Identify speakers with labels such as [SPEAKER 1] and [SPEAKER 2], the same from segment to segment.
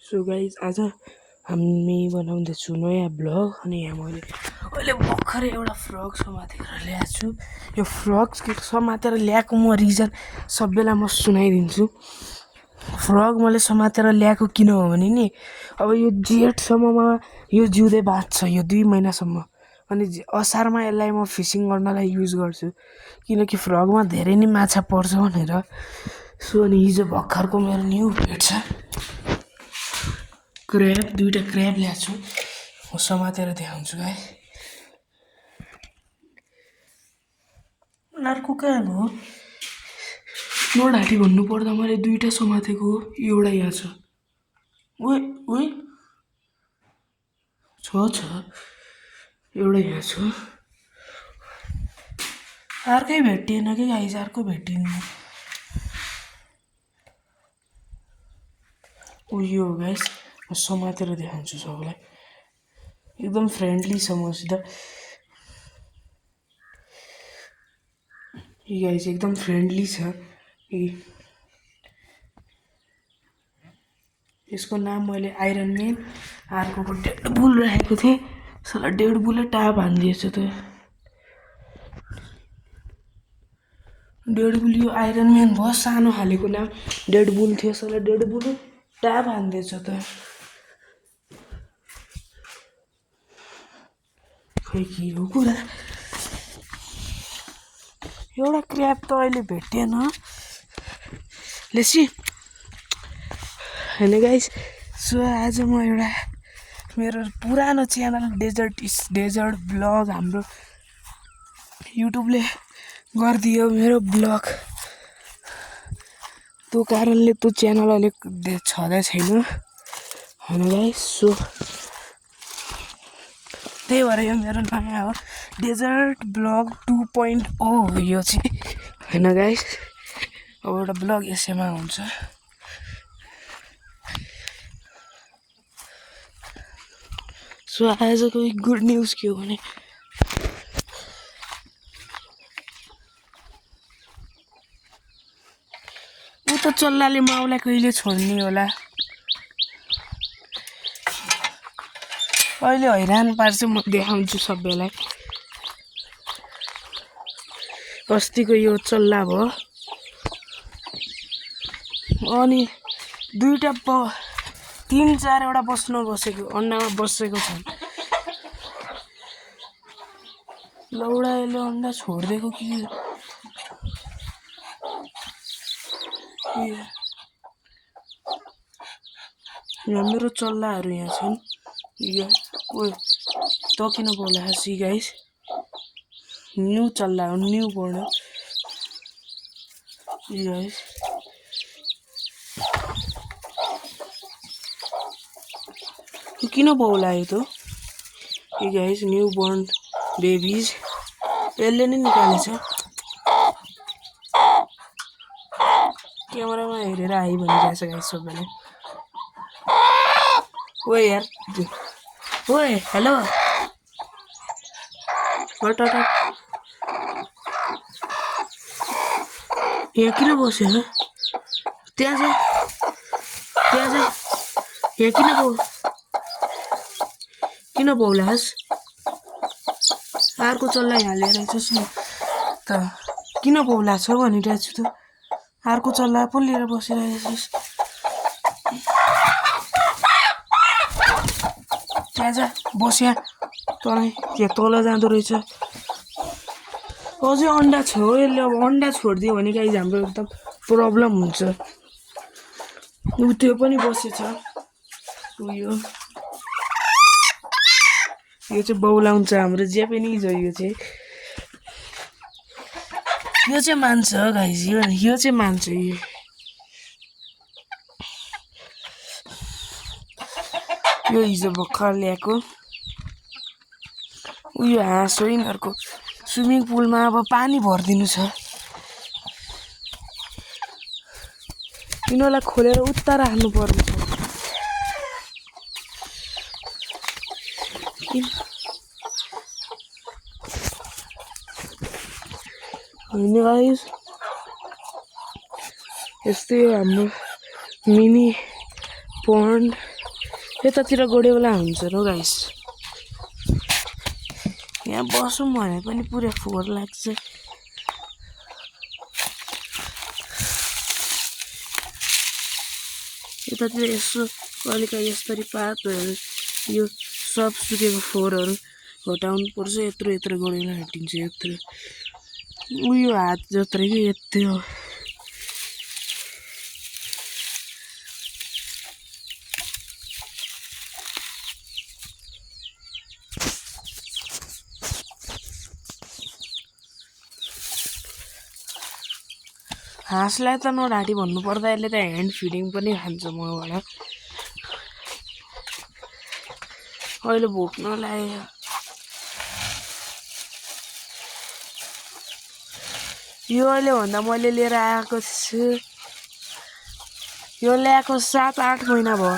[SPEAKER 1] So guys आज हामी बनाउँदैछु नयाँ ब्लग अनि यहाँ मैले अहिले भर्खरै एउटा फ्रक समातेर ल्याएको छु। यो फ्रक समातेर ल्याएको म रिजन सबैलाई म सुनाइदिन्छु। फ्रक मैले समातेर ल्याएको किन हो भने नि अब यो जेठसम्ममा यो जिउँदै बाँच्छ, यो 2 महिनासम्म। अनि असारमा यसलाई म फिसिङ गर्नलाई युज गर्छु किनकि फ्रकमा धेरै नै माछा पर्छ भनेर। सो अनि हिजो भर्खरको मेरो न्यू भेट छ, क्र्याब, 2टा क्र्याब ल्याएको छु। म समातेर देखाउँछु है। अर्को कहाँ हो नढाँटी भन्नु पर्दा मैले 2टा समातेको हो, एउटा यहाँ छ। ओए ओए छ एउटा यहाँ छ। अर्कै भेटिएन कि गाइस, अर्को भेटिएन। उयो गाइस म समातेर देखाउँछु सबैलाई। एकदम फ्रेन्डली छ मसित। गाइस एकदम फ्रेन्डली छ। यसको नाम मैले आइरन म्यान, अर्कोको डेडपुल राखेको थिएँ। साला डेडपुलले टाप हानिदिएछ त। डेडपुल यो आइरन म्यान भयो, सानो खालेको नाम डेडपुल थियो। साला डेडपुलले टाप हानिदिएछ त। खै के हो कुरा। एउटा क्र्याब त अहिले भेटिएन। लेसी हैन गाइस। सो आज म एउटा मेरो पुरानो च्यानल डेजर्ट ब्लग हाम्रो युट्युबले गरिदियो मेरो ब्लग। त्यो कारणले त्यो च्यानल अहिले छँदै छैन हैन गाइस। सो त्यही भएर यो मेरो नयाँ हो, डेजर्ट ब्लग 2.0 हो यो चाहिँ हैन गाइस। अब एउटा ब्लग यसैमा हुन्छ। सो आजको गुड न्युज के हो भने ऊ त चल्लाले माउलाई कहिले छोड्ने होला। अहिले हैरान पार्छु म देखाउँछु सबैलाई। अस्तिको यो चल्ला भयो अनि 3-4वटा बसेको अन्डामा बसेको छ। लौडा यसले अन्डा छोडिदिएको कि यहाँ मेरो चल्लाहरू यहाँ छन्। त किन बोला सी गाइस, न्यू चल्ला हो, न्यू बोर्न गाइस। किन बोलायो त गाइस, न्यू बोर्न बेबिज यसले नै निकालेछ। क्यामेरामा हेरेर आइ भनिरहेछ गाइस सबैले। ओए यार, ओए हेलो हट। यहाँ किन बस्यो? त्यहाँ जा यहाँ किन बोलास? अर्को चल्ला यहाँ लिएर आइछस् नि त। किन बोलाछ भनिरहेको छु त। अर्को चल्ला पो लिएर बसिरहेछस्। त्यहाँ जा बस, यहाँ तँलाई यहाँ तल जाँदो रहेछ। अझै अन्डा छ हो यसले। अब अन्डा छोडिदियो भने गाइस हाम्रो एकदम प्रब्लम हुन्छ। ऊ त्यो पनि बसेछ। उयो यो चाहिँ बौलाउँछ हाम्रो ज्यापनिज हो। यो चाहिँ मान्छ गाइस। यो चाहिँ मान्छ। यो हिजो भर्खर ल्याएको उयो हाँस हो। यिनीहरूको स्विमिङ पुलमा अब पानी भरिदिनु छ। यिनीहरूलाई खोलेर उता राख्नु पर्ने छ। होइन गाइस, यस्तै हो हाम्रो मिनी पोन्ड। यतातिर गोडे बेला हुन्छ र गाइस यहाँ बसौँ भने पनि पुरै फोहोर लाग्छ यतातिर यसो कहिलेकाहीँ यसरी पातहरू यो सब सुकेको फोहोरहरू हटाउनु पर्छ यत्रो यत्रो गोडेला हटिन्छ यत्रो उयो हात जत्रै कि यत्रो हाँसलाई त नढाँटी भन्नुपर्दा यसले त ह्यान्ड फिडिङ पनि खान्छ मबाट अहिले भोक नलाग्यो यो अहिले भन्दा मैले लिएर आएको छु यो ल्याएको 7-8 महिना भयो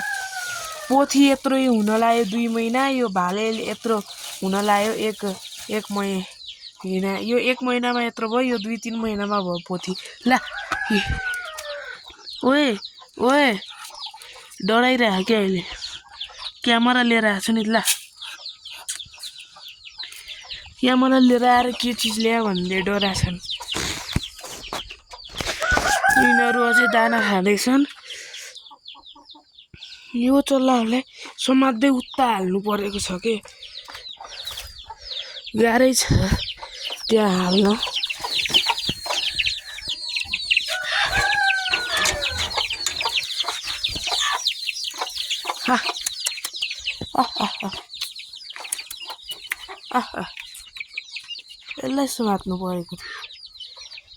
[SPEAKER 1] पोथी यत्रो हुन लाग्यो 2 महिना यो भाले यत्रो हुन लाग्यो एक महिना यो 1 महिनामा यत्रो भयो यो 2-3 महिनामा भयो पोथी ला ओए ओए डराइरहेको क्या अहिले क्यामेरा लिएर आएको छु नि ल क्यामेरा लिएर आएर के चिज ल्यायो भन्ने डराछन् यिनीहरू अझै दाना खाँदैछन् यो चल्लाहरूलाई समात्दै उता हाल्नु परेको छ के गाह्रै छ त्यहाँ हाल्न यसलाई समात्नु परेको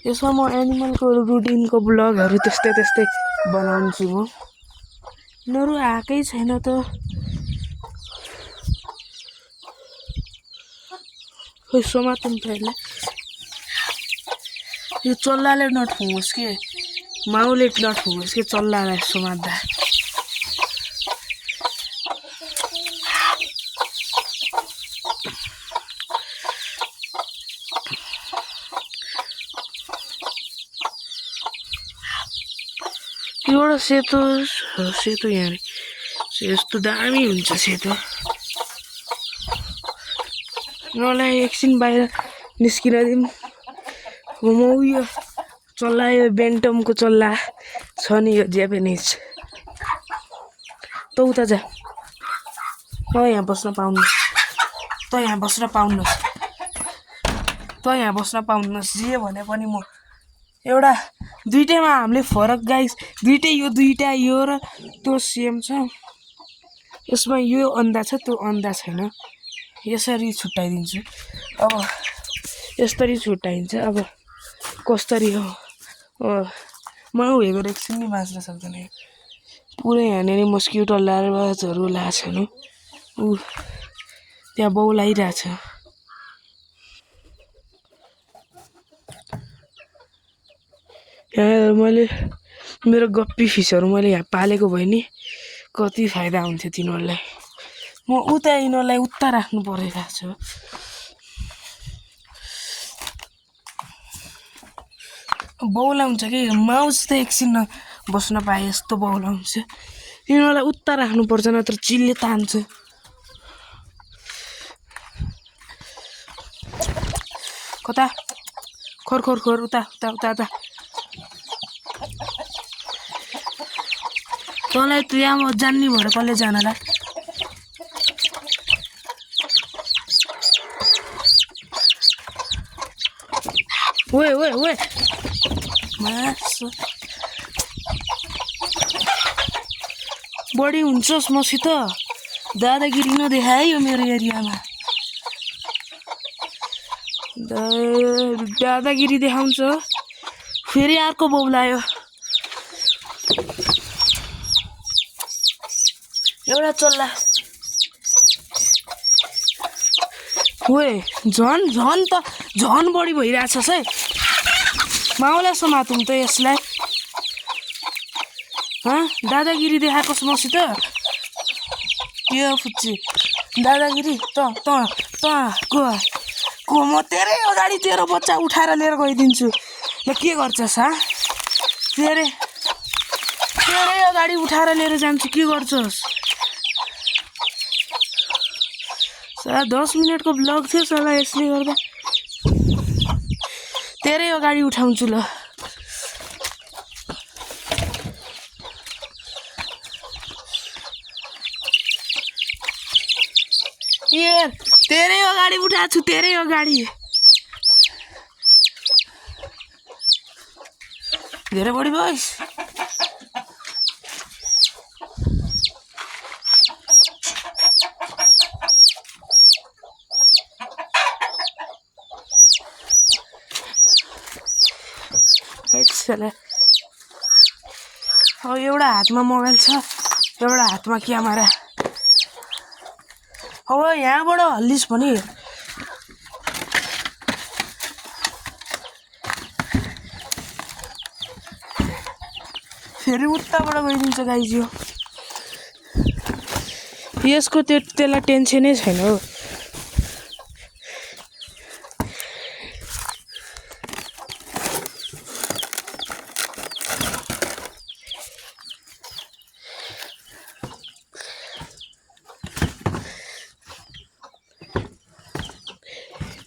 [SPEAKER 1] यसमा म एनिमलको रुटिनको ब्लगहरू त्यस्तै बनाउँछु म यिनीहरू आएकै छैन त खोइ समातौँ त यसलाई यो चल्लाले नठुङोस् के माउले नठुङोस् के चल्लालाई समात्दा एउटा सेतो यहाँ यस्तो दामी हुन्छ सेतो मलाई एकछिन बाहिर निस्किन दिउँ म उयो चल्ला यो बेन्टमको चल्ला छ नि यो जापानिज त उता जा त यहाँ बस्न पाउनुहोस् जे भने पनि म एउटा दुईटैमा हामीले फरक गाइस दुईटा यो र त्यो सेम छ यसमा यो अन्डा छ त्यो अन्डा छैन यसरी छुट्याइदिन्छु अब यसरी छुट्याइन्छ अब कसरी हो माउ हेगो एकछिन नि बाँच्न सक्दैन पुरै यहाँनिर मस्किटो लार्भाजहरू लाछन् ऊ त्यहाँ बौलाइरहेछ यहाँ मैले मेरो गप्पी फिसहरू मैले यहाँ पालेको भए नि कति फाइदा हुन्थ्यो तिनीहरूलाई म उता यिनीहरूलाई उता राख्नु परिरहेको छु बौला हुन्छ कि माउस त एकछिन बस्न पाए यस्तो बौला हुन्छ यिनीहरूलाई उता राख्नुपर्छ नत्र चिलले तान्छ कता खोर उता तँलाई त्यहाँ जान्ने भएर कसले जानला ओए मासु बढी हुन्छस् मसित दादागिरी नदेखा है यो मेरो एरियामा दादागिरी देखाउँछ फेरि अर्को बौलायो एउटा चल्ला ओए झन बढी भइरहेछस् है माउलाई समातौँ त यसलाई दादागिरी देखाएकोस् मसित के फुच्ची दादागिरी त को म तेरै अगाडि तेरो बच्चा उठाएर लिएर गइदिन्छु ल के गर्छस् तेरै अगाडि उठाएर लिएर जान्छु के गर्छस् साला 10 मिनेटको ब्लग थियो साला यसले गर्दा तेरै अगाडि उठाउँछु ल यार तेरै अगाडि उठाएको छु तेरै अगाडि धेरै बढी भइस अब एउटा हातमा मोबाइल छ एउटा हातमा क्यामेरा अब यहाँबाट हल्लिस पनि फेरि उताबाट गइदिन्छ गाइज यसको त्यसलाई टेन्सनै छैन हो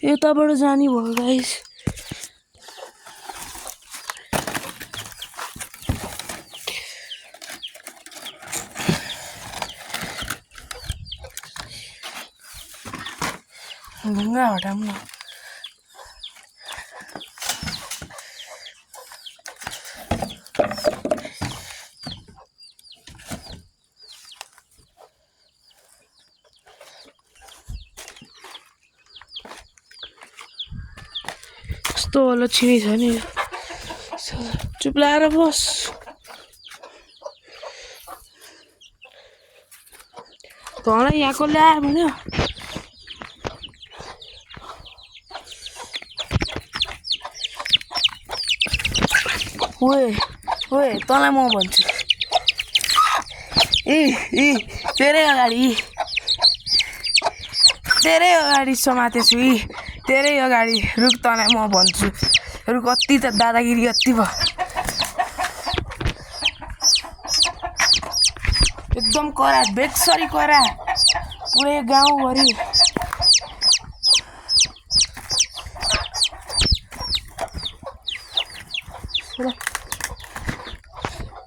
[SPEAKER 1] यताबाट जाने भयो गाइस ढुङ्गा हटाउँ न कस्तो लक्ष्मी छ नि चुप लाएर बस तँलाई यहाँको ल्यायो भन्यो ओए तँलाई म भन्छु तेरै अगाडि समातेछु तेरै अगाडि रुक तँलाई म भन्छु रुक कति त दादागिरी कति भयो एकदम करा बेक्सरी करा पुरै गाउँभरि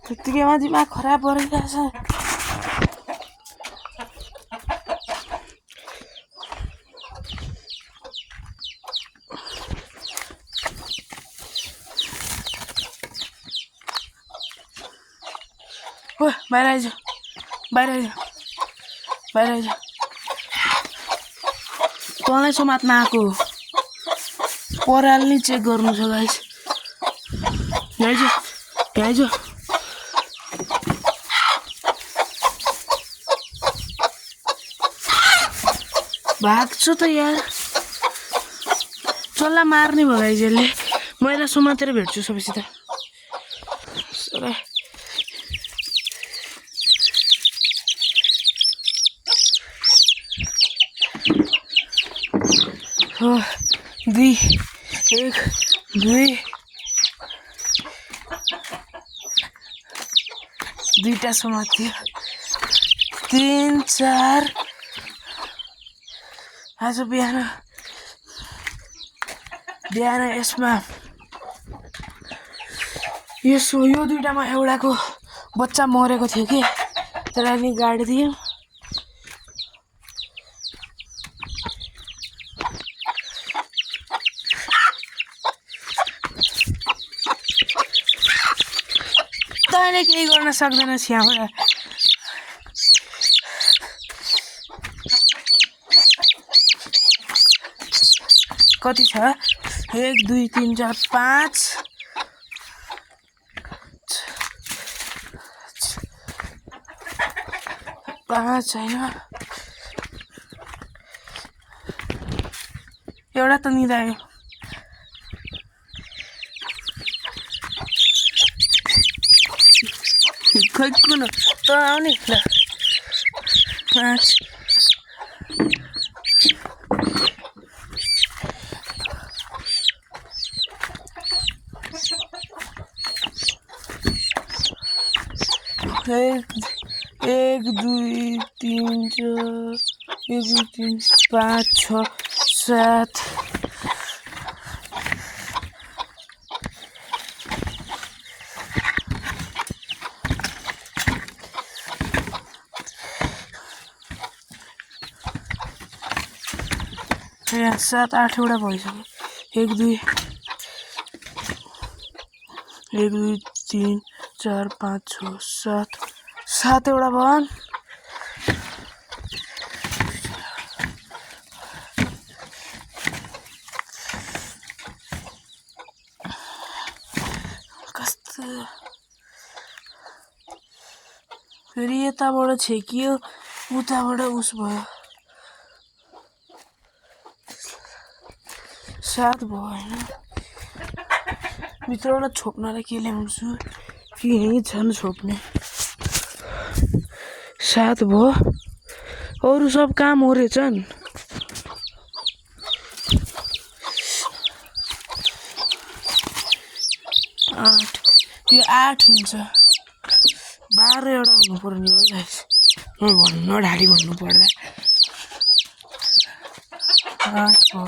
[SPEAKER 1] त्यतिकैमा दिमाग खराब गरिरहेको छ बाहिर आइज तँलाई समात्न आएको पराल नि चेक गर्नु छ गाइस आइज भाग्छु त यार चल्ला मार्ने भयो गाइस यसले मैले समातेर भेट्छु सबैसित दुई एक दुई दुईटा समात्यो 3 4 आज बिहान यसमा यो दुईटामा एउटाको बच्चा मरेको थियो कि त्यसलाई नि गाडिदियो तैँले केही गर्न सक्दैनस् यहाँबाट कति छ 1 2 3 4 5 छैन एउटा त निदायो खै कुन त आउने ल 5 1 2 3 4 1 2 3 5 6 7 यहाँ 7 8 वटा भइसक्यो 1 2 3 4 5 6 7 7 वटा भवन कस्तो फेरि यताबाट छेकियो उताबाट उस भयो 7 भयो होइन भित्रबाट छोप्नलाई के ल्याउँछु कि यहीँ छन् छोप्ने 7 भयो अरू सब काम हो रहेछन् 8 यो 8 हुन्छ 12 वटा हुनुपर्ने हो गाइस म भन्न ढाडी भन्नु पर्दा 8 हो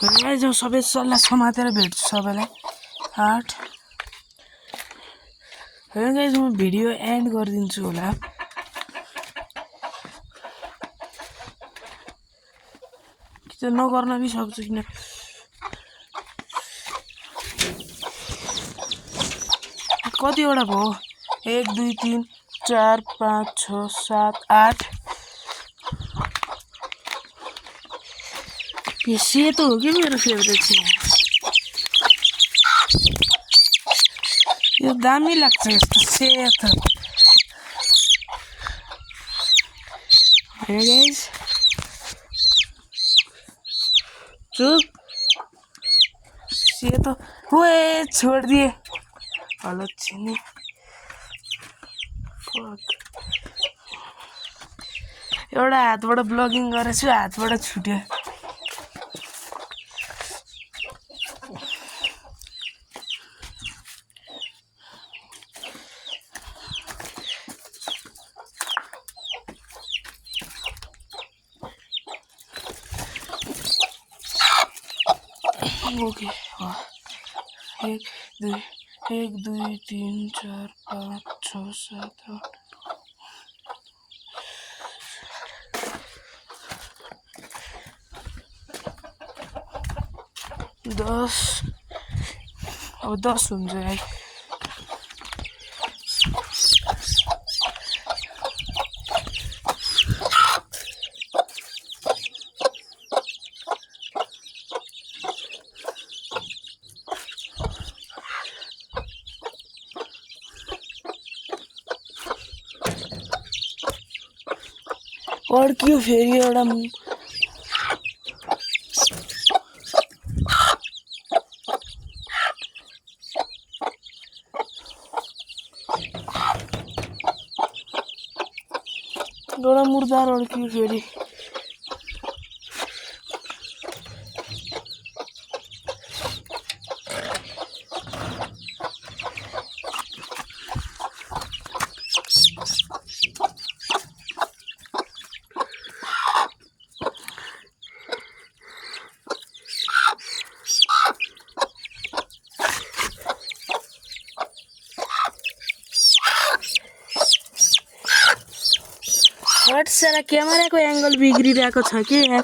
[SPEAKER 1] गाइस सबै सल्लाह समातेर भेट्छु सबैलाई 8 होइन गाइस म भिडियो एन्ड गरिदिन्छु होला कि त नगर्न पनि सक्छु किन कतिवटा भयो 1 2 3 4 5 6 7 8 यो सेतो हो कि मेरो फेभरेट चाहिँ यो दामी लाग्छ यस्तो सेतो है गाइस चुप सेतो ओए छोड दिए हलो छिनी एउटा हातबाट ब्लगिङ गरेछु हातबाट छुट्यो ओके 1 2 3 4 5 6 7 8 10 अब 10 हुन्छ है अड्कियो फेरि एउटा मुर्दार अड्कियो फेरि साला क्यामेराको एङ्गल बिग्रिरहेको छ के यार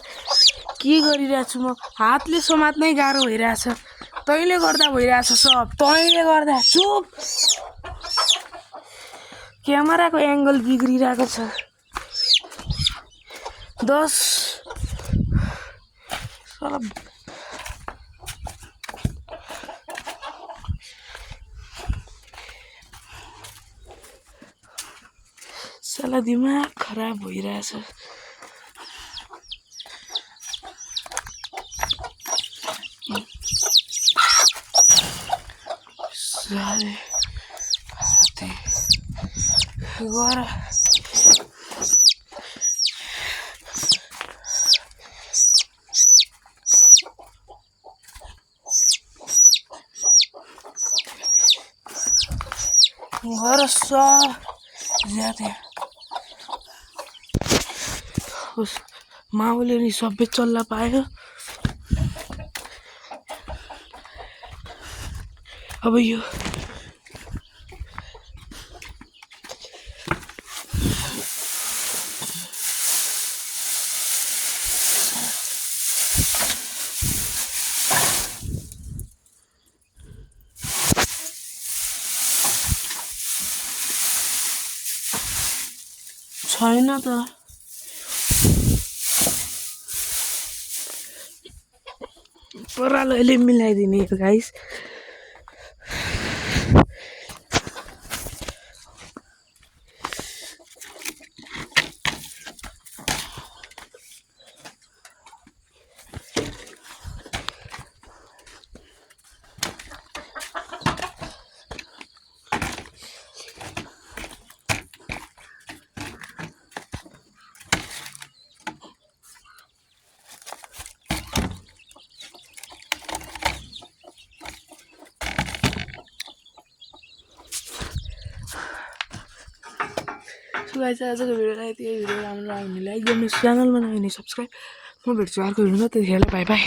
[SPEAKER 1] के गरिरहेको छु म हातले समात्नै गाह्रो भइरहेछ तैँले गर्दा भइरहेछ सब तैँले गर्दा चुप क्यामेराको एङ्गल बिग्रिरहेको छ 10 साला साला दिमाग खराब भइरहेछ साले हाते गर घर सब ज्यादा उस माउले नि सबै चल्ला पायो। अब यो छैन त परालोले मिलाइदिने हो गाइस। गाइस आजको भिडियोलाई यति भिडियो राम्रो लाग्यो भने लाइक गर्नुहोस्, च्यानलमा नयाँ भने सब्स्क्राइब। म भेट्छु अर्को भिडियोमा, त्यतिखेर बाई बाई।